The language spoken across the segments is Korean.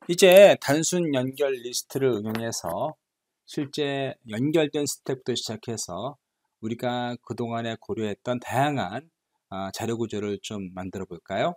이제 단순 연결 리스트를 응용해서 실제 연결된 스택부터 시작해서 우리가 그동안에 고려했던 다양한 자료 구조를 좀 만들어 볼까요?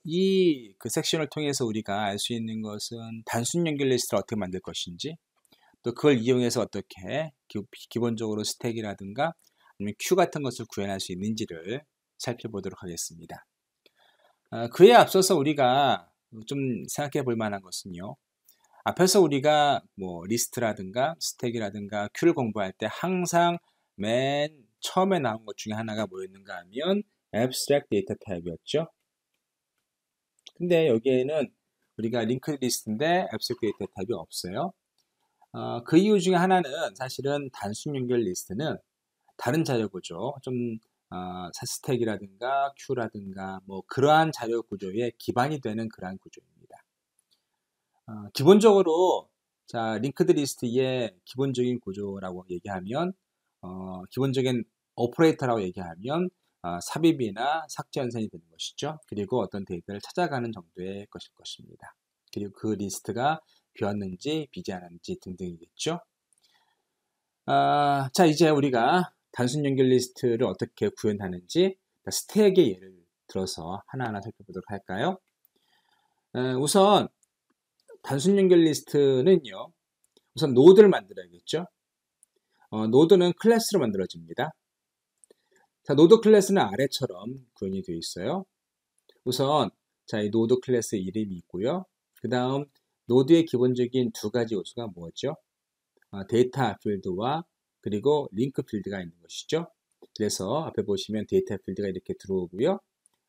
이 섹션을 통해서 우리가 알 수 있는 것은 단순 연결 리스트를 어떻게 만들 것인지, 또 그걸 이용해서 어떻게 기본적으로 스택이라든가 아니면 큐 같은 것을 구현할 수 있는지를 살펴보도록 하겠습니다. 그에 앞서서 우리가 좀 생각해 볼 만한 것은요. 앞에서 우리가 뭐 리스트라든가 스택이라든가 큐를 공부할 때 항상 맨 처음에 나온 것 중에 하나가 뭐였는가 하면 abstract data type이었죠. 근데 여기에는 우리가 linked 리스트인데 abstract data type이 없어요. 그 이유 중에 하나는 사실은 단순 연결 리스트는 다른 자료 구조, 좀 스택이라든가 큐라든가 뭐 그러한 자료 구조에 기반이 되는 그러한 구조입니다. 기본적으로 자 링크드 리스트의 기본적인 구조라고 얘기하면 기본적인 오퍼레이터라고 얘기하면 삽입이나 삭제 연산이 되는 것이죠. 그리고 어떤 데이터를 찾아가는 정도의 것일 것입니다. 그리고 그 리스트가 비었는지 비지않았는지 등등이겠죠. 자 이제 우리가 단순 연결 리스트를 어떻게 구현하는지 스택의 예를 들어서 하나하나 살펴보도록 할까요? 우선 단순 연결 리스트는요. 우선 노드를 만들어야겠죠. 노드는 클래스로 만들어집니다. 자, 노드 클래스는 아래처럼 구현이 되어 있어요. 우선 자, 이 노드 클래스 이름이 있고요. 그 다음 노드의 기본적인 두 가지 요소가 뭐죠? 데이터 필드와 그리고 링크 필드가 있는 것이죠. 그래서 앞에 보시면 데이터 필드가 이렇게 들어오고요.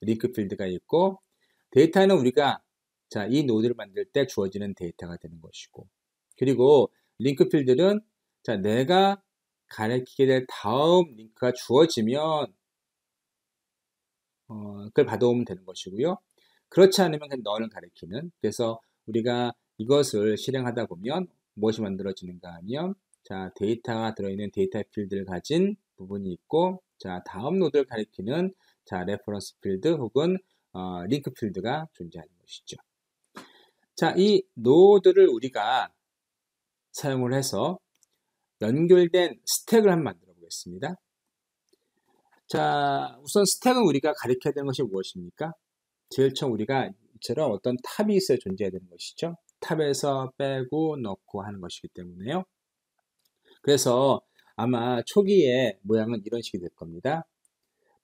링크 필드가 있고 데이터는 우리가 자, 이 노드를 만들 때 주어지는 데이터가 되는 것이고 그리고 링크 필드는 자, 내가 가리키게 될 다음 링크가 주어지면 그걸 받아오면 되는 것이고요. 그렇지 않으면 그냥 너를 가리키는 그래서 우리가 이것을 실행하다 보면 무엇이 만들어지는가 하면 자, 데이터가 들어있는 데이터 필드를 가진 부분이 있고 자, 다음 노드를 가리키는 자, 레퍼런스 필드 혹은 링크 필드가 존재하는 것이죠. 자, 이 노드를 우리가 사용을 해서 연결된 스택을 한번 만들어 보겠습니다. 자, 우선 스택은 우리가 가리켜야 되는 것이 무엇입니까? 제일 처음 우리가 이처럼 어떤 탑이 있어야 존재해야 되는 것이죠. 탑에서 빼고 넣고 하는 것이기 때문에요. 그래서 아마 초기에 모양은 이런 식이 될 겁니다.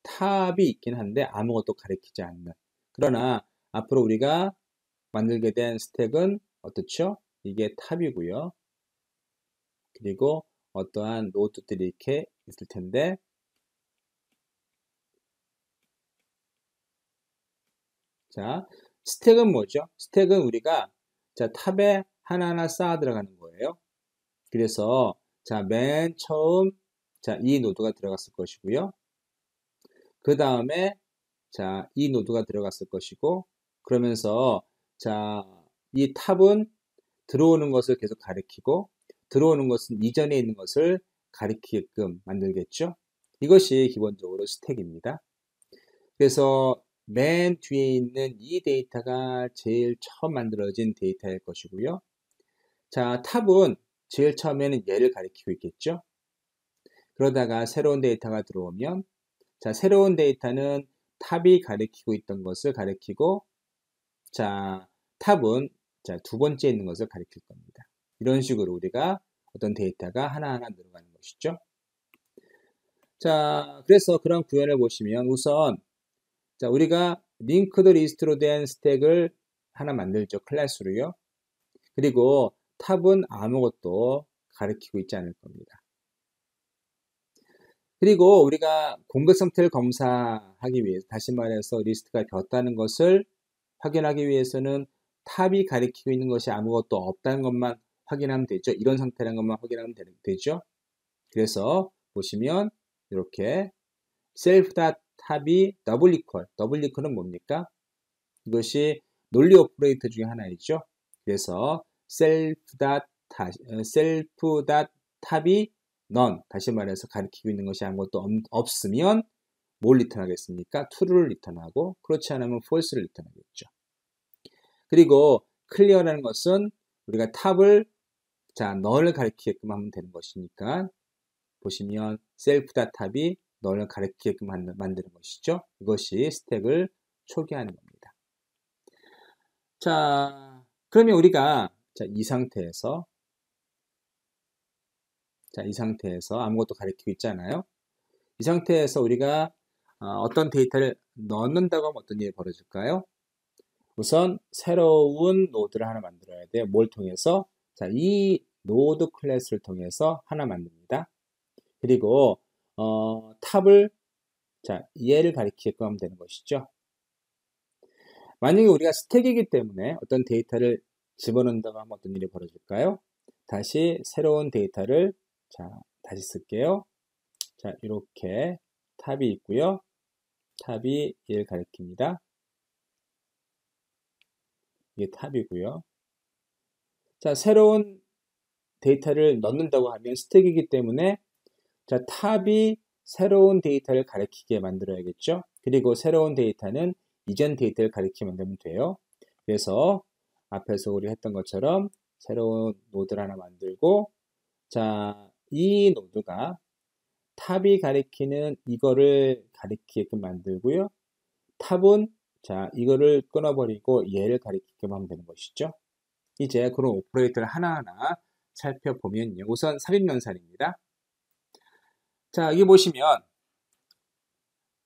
탑이 있긴 한데 아무것도 가리키지 않는. 그러나 앞으로 우리가 만들게 된 스택은 어떻죠? 이게 탑이고요. 그리고 어떠한 노드들이 이렇게 있을 텐데 자, 스택은 뭐죠? 스택은 우리가 자, 탑에 하나하나 쌓아 들어가는 거예요. 그래서 자, 맨 처음 자, 이 노드가 들어갔을 것이고요. 그 다음에 자, 이 노드가 들어갔을 것이고 그러면서 자, 이 탑은 들어오는 것을 계속 가리키고 들어오는 것은 이전에 있는 것을 가리키게끔 만들겠죠. 이것이 기본적으로 스택입니다. 그래서 맨 뒤에 있는 이 데이터가 제일 처음 만들어진 데이터일 것이고요. 자, 탑은 제일 처음에는 얘를 가리키고 있겠죠. 그러다가 새로운 데이터가 들어오면 자, 새로운 데이터는 탑이 가리키고 있던 것을 가리키고 자, 탑은 자, 두 번째 있는 것을 가리킬 겁니다. 이런 식으로 우리가 어떤 데이터가 하나하나 늘어가는 것이죠. 자, 그래서 그런 구현을 보시면 우선 자, 우리가 링크드 리스트로 된 스택을 하나 만들죠. 클래스로요. 그리고 탑은 아무것도 가리키고 있지 않을 겁니다. 그리고 우리가 공급 상태를 검사하기 위해서 다시 말해서 리스트가 겼다는 것을 확인하기 위해서는 탑이 가리키고 있는 것이 아무것도 없다는 것만 확인하면 되죠. 이런 상태라는 것만 확인하면 되죠. 그래서 보시면 이렇게 self.tab이 더블 이퀄은 뭡니까? 이것이 논리 오퍼레이터 중에 하나이죠. 그래서 self.tab이 none, 다시 말해서 가리키고 있는 것이 아무것도 없으면 뭘 리턴하겠습니까? true를 리턴하고 그렇지 않으면 false를 리턴하겠죠. 그리고 클리어라는 것은 우리가 탑을 자 널을 가리키게끔 하면 되는 것이니까 보시면 셀프.탑이 널을 가리키게끔 만드는 것이죠. 이것이 스택을 초기화하는 겁니다. 자, 그러면 우리가 이 상태에서 아무것도 가리키고 있잖아요. 이 상태에서 우리가 어떤 데이터를 넣는다고 하면 어떤 일이 벌어질까요? 우선 새로운 노드를 하나 만들어야 돼요. 뭘 통해서? 자, 이 노드 클래스를 통해서 하나 만듭니다. 그리고 탑을 얘를 가리키게끔 하면 되는 것이죠. 만약에 우리가 스택이기 때문에 어떤 데이터를 집어넣는다고 하면 어떤 일이 벌어질까요? 다시 새로운 데이터를 다시 쓸게요. 자, 이렇게 탑이 있고요. 탑이 얘를 가리킵니다. 이게 탑이고요. 자, 새로운 데이터를 넣는다고 하면 스택이기 때문에 탑이 새로운 데이터를 가리키게 만들어야겠죠. 그리고 새로운 데이터는 이전 데이터를 가리키게 만들면 돼요. 그래서 앞에서 우리 했던 것처럼 새로운 노드를 하나 만들고 이 노드가 탑이 가리키는 이거를 가리키게끔 만들고요. 탑은 이거를 끊어버리고 얘를 가리키게끔 하면 되는 것이죠. 이제 그런 오퍼레이터를 하나하나 살펴보면요. 우선 삽입연산입니다. 자, 여기 보시면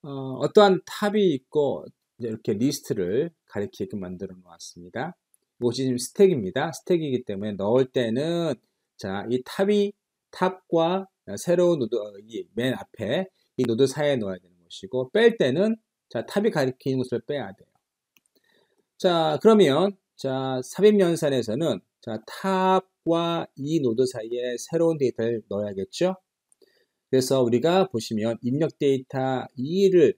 어떠한 탑이 있고 이렇게 리스트를 가리키게끔 만들어 놓았습니다. 이것이 지금 스택입니다. 스택이기 때문에 넣을 때는 이 탑과 새로운 노드 맨 앞에 이 노드 사이에 넣어야 되는 것이고 뺄 때는 탑이 가리키는 것을 빼야 돼요. 자, 그러면 삽입연산에서는 탑과 이 노드 사이에 새로운 데이터를 넣어야겠죠. 그래서 우리가 보시면 입력 데이터 2를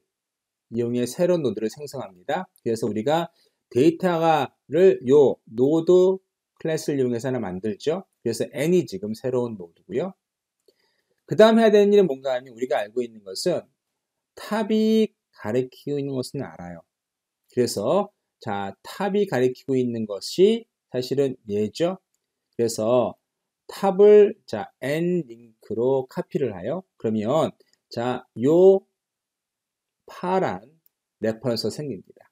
이용해 새로운 노드를 생성합니다. 그래서 우리가 데이터를 요 노드 클래스를 이용해서 하나 만들죠. 그래서 n이 지금 새로운 노드고요. 그 다음 해야 되는 일은 뭔가 하면 우리가 알고 있는 것은 탑이 가리키고 있는 것은 알아요. 그래서 탑이 가리키고 있는 것이 사실은 얘죠. 그래서 탑을 n 링크로 카피를 해요. 그러면 요 파란 레퍼런스가 생깁니다.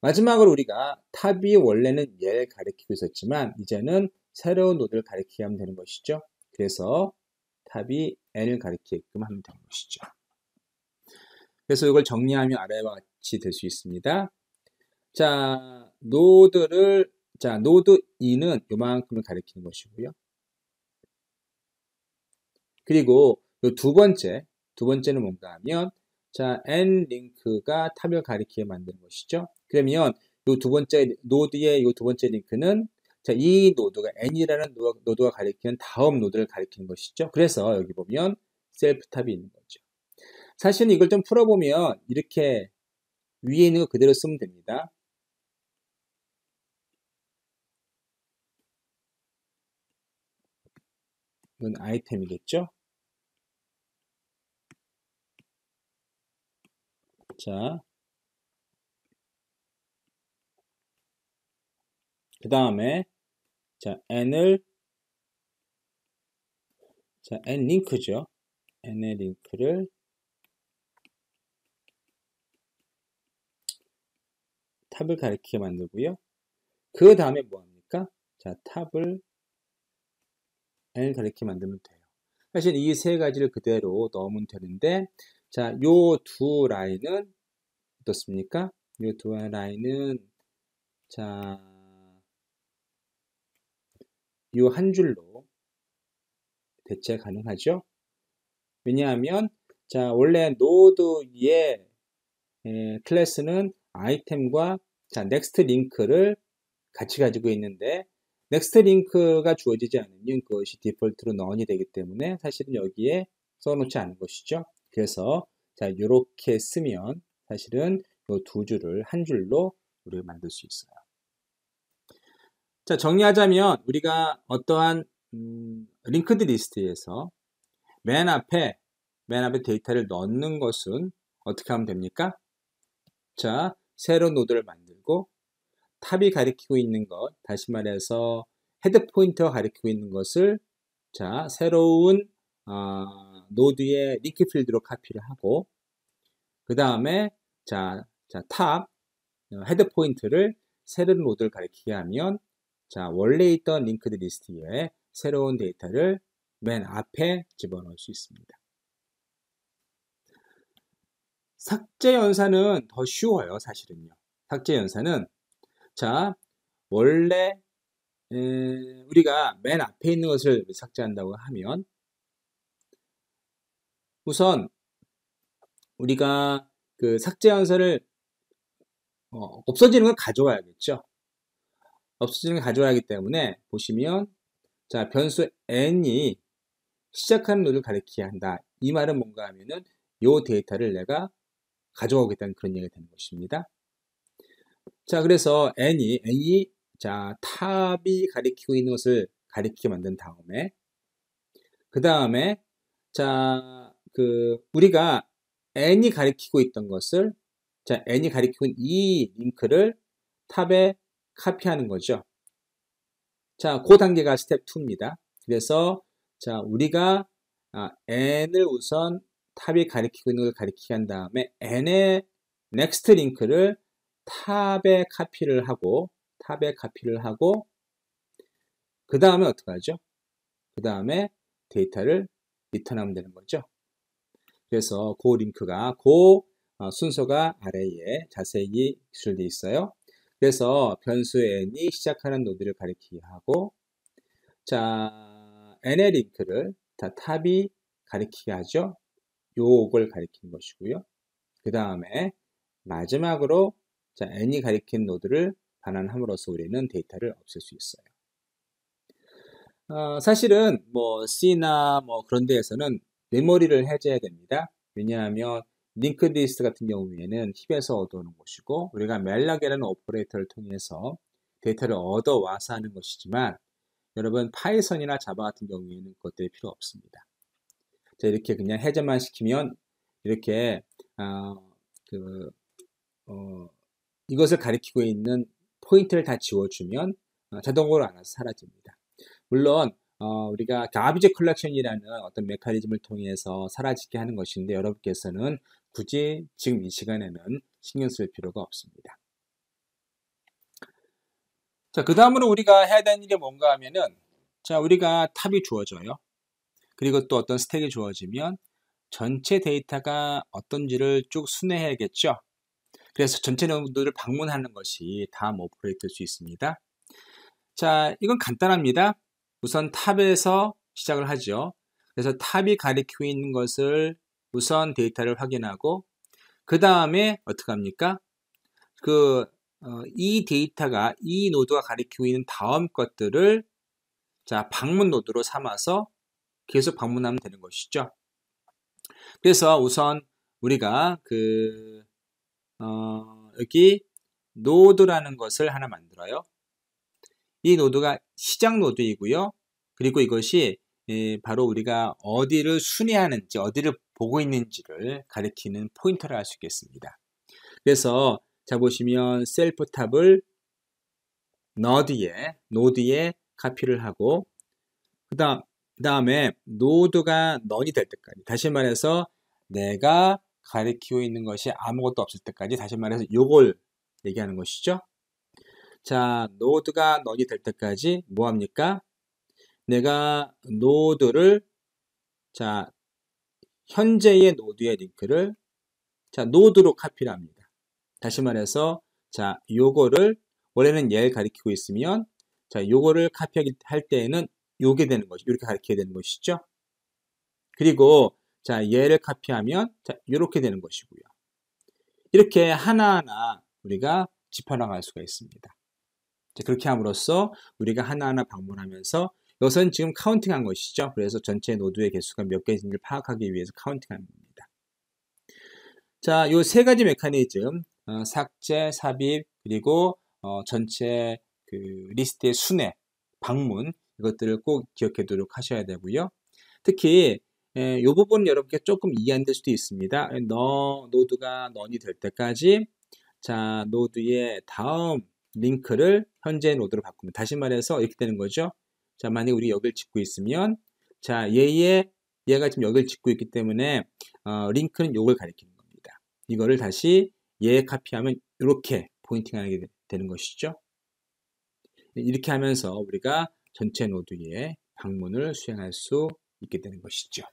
마지막으로 우리가 탑이 원래는 얘를 가리키고 있었지만 이제는 새로운 노드를 가리키게 하면 되는 것이죠. 그래서 탑이 n을 가리키게끔 하면 되는 것이죠. 그래서 이걸 정리하면 아래와 같이 될 수 있습니다. 노드 2는 요만큼을 가리키는 것이고요. 그리고 두 번째는 뭔가 하면 n 링크가 탑을 가리키게 만드는 것이죠. 그러면 요 두 번째 노드의 요 두 번째 링크는 이 노드가 n이라는 노드가 가리키는 다음 노드를 가리키는 것이죠. 그래서 여기 보면 셀프 탑이 있는 거죠. 사실은 이걸 좀 풀어보면 이렇게 위에 있는 거 그대로 쓰면 됩니다. 이건 아이템이겠죠. 그 다음에 n을 n 링크죠. n의 링크를 탑을 가리키게 만들고요. 그 다음에 뭐합니까? 탑을 n을 가리키게 만들면 돼요. 사실 이 세 가지를 그대로 넣으면 되는데 요 두 라인은 어떻습니까? 요 두 라인은 요 한 줄로 대체 가능하죠? 왜냐하면 원래 노드의 클래스는 아이템과 넥스트 링크를 같이 가지고 있는데 넥스트 링크가 주어지지 않으면 그것이 디폴트로 넌이 되기 때문에 사실은 여기에 써놓지 않은 것이죠. 그래서 이렇게 쓰면 사실은 이 두 줄을 한 줄로 우리가 만들 수 있어요. 정리하자면 우리가 어떠한 링크드 리스트에서 맨 앞에 데이터를 넣는 것은 어떻게 하면 됩니까? 새로운 노드를 만들고 탑이 가리키고 있는 것, 다시 말해서 헤드 포인터가 가리키고 있는 것을 자, 새로운 노드의 링크 필드로 카피를 하고 그 다음에 탑 헤드 포인트를 새로운 노드를 가리키게 하면 자, 원래 있던 링크드 리스트에 새로운 데이터를 맨 앞에 집어넣을 수 있습니다. 삭제 연산은 더 쉬워요, 사실은요. 삭제 연산은 자, 원래 우리가 맨 앞에 있는 것을 삭제한다고 하면 우선 우리가 그 삭제 연산을 없어지는 걸 가져와야겠죠. 없어지는 걸 가져와야 하기 때문에 보시면 자, 변수 n이 시작하는 노드를 가리키게 한다. 이 말은 뭔가 하면은 이 데이터를 내가 가져오겠다는 그런 얘기가 되는 것입니다. 자, 그래서 n이 자, 탑이 가리키고 있는 것을 가리키게 만든 다음에 그 다음에 자, 우리가 n이 가리키고 있던 것을 자, n이 가리키고 있는 이 링크를 탑에 카피하는 거죠. 자, 그 단계가 스텝 2입니다. 그래서 자, 우리가 n을 우선 탑이 가리키고 있는 걸 가리키게 한 다음에 n의 next 링크를 탑에 카피를 하고 그 다음에 어떻게 하죠? 그 다음에 데이터를 리턴하면 되는 거죠. 그래서 그 링크가 순서가 아래에 자세히 기술되어 있어요. 그래서 변수 n이 시작하는 노드를 가리키게 하고 자, n의 링크를 탑이 가리키게 하죠. 요걸 가리키는 것이고요. 그 다음에 마지막으로 자, n이 가리킨 노드를 반환함으로써 우리는 데이터를 없앨 수 있어요. 사실은 뭐 C나 뭐 그런 데에서는 메모리를 해제해야 됩니다. 왜냐하면 링크드 리스트 같은 경우에는 힙에서 얻어오는 것이고 우리가 멜락이라는 오퍼레이터를 통해서 데이터를 얻어와서 하는 것이지만 여러분 파이썬이나 자바 같은 경우에는 그것들이 필요 없습니다. 자, 이렇게 그냥 해제만 시키면 이렇게 이것을 가리키고 있는 포인트를 다 지워주면 자동으로 알아서 사라집니다. 물론 우리가 가비지 컬렉션이라는 어떤 메커니즘을 통해서 사라지게 하는 것인데 여러분께서는 굳이 지금 이 시간에는 신경 쓸 필요가 없습니다. 자, 그 다음으로 우리가 해야 되는 일이 뭔가 하면은 자, 우리가 탑이 주어져요. 그리고 또 어떤 스택이 주어지면 전체 데이터가 어떤지를 쭉 순회해야겠죠. 그래서 전체 노드를 방문하는 것이 다음 오퍼레이터일 수 있습니다. 자, 이건 간단합니다. 우선 탑에서 시작을 하죠. 그래서 탑이 가리키고 있는 것을 우선 데이터를 확인하고 그 다음에 어떻게 합니까? 이 데이터가 이 노드가 가리키고 있는 다음 것들을 자, 방문 노드로 삼아서 계속 방문하면 되는 것이죠. 그래서 우선 우리가 여기 노드라는 것을 하나 만들어요. 이 노드가 시작 노드이고요. 그리고 이것이 바로 우리가 어디를 순회하는지, 어디를 보고 있는지를 가리키는 포인터를 알 수 있겠습니다. 그래서 자 보시면 셀프 탑을 노드에 카피를 하고 그 다음에 노드가 넌이 될 때까지 다시 말해서 내가 가리키고 있는 것이 아무것도 없을 때까지 다시 말해서 요걸 얘기하는 것이죠. 자, 노드가 넌이 될 때까지 뭐 합니까? 내가 노드를 자, 현재의 노드의 링크를 자, 노드로 카피를 합니다. 다시 말해서 자, 요거를 원래는 얘를 가리키고 있으면 자, 요거를 카피할 때에는 요게 되는 거죠. 이렇게 가리켜야 되는 것이죠. 그리고 자, 얘를 카피하면 자, 이렇게 되는 것이고요. 이렇게 하나하나 우리가 짚어나갈 수가 있습니다. 자, 그렇게 함으로써 우리가 하나하나 방문하면서 이것은 지금 카운팅한 것이죠. 그래서 전체 노드의 개수가 몇 개인지를 파악하기 위해서 카운팅한 겁니다. 자, 요 세 가지 메커니즘 삭제, 삽입, 그리고 전체 리스트의 순회, 방문 이것들을 꼭 기억해 두도록 하셔야 되고요. 특히 이 부분 여러분께 조금 이해 안 될 수도 있습니다. 노드가 넌이 될 때까지 자 노드의 다음 링크를 현재 노드로 바꾸면 다시 말해서 이렇게 되는 거죠. 자, 만약에 우리 여기를 짓고 있으면 자, 얘가 지금 여기를 짓고 있기 때문에 링크는 요걸 가리키는 겁니다. 이거를 다시 얘 카피하면 이렇게 포인팅하게 되는 것이죠. 이렇게 하면서 우리가 전체 노드에 방문을 수행할 수 있게 되는 것이죠.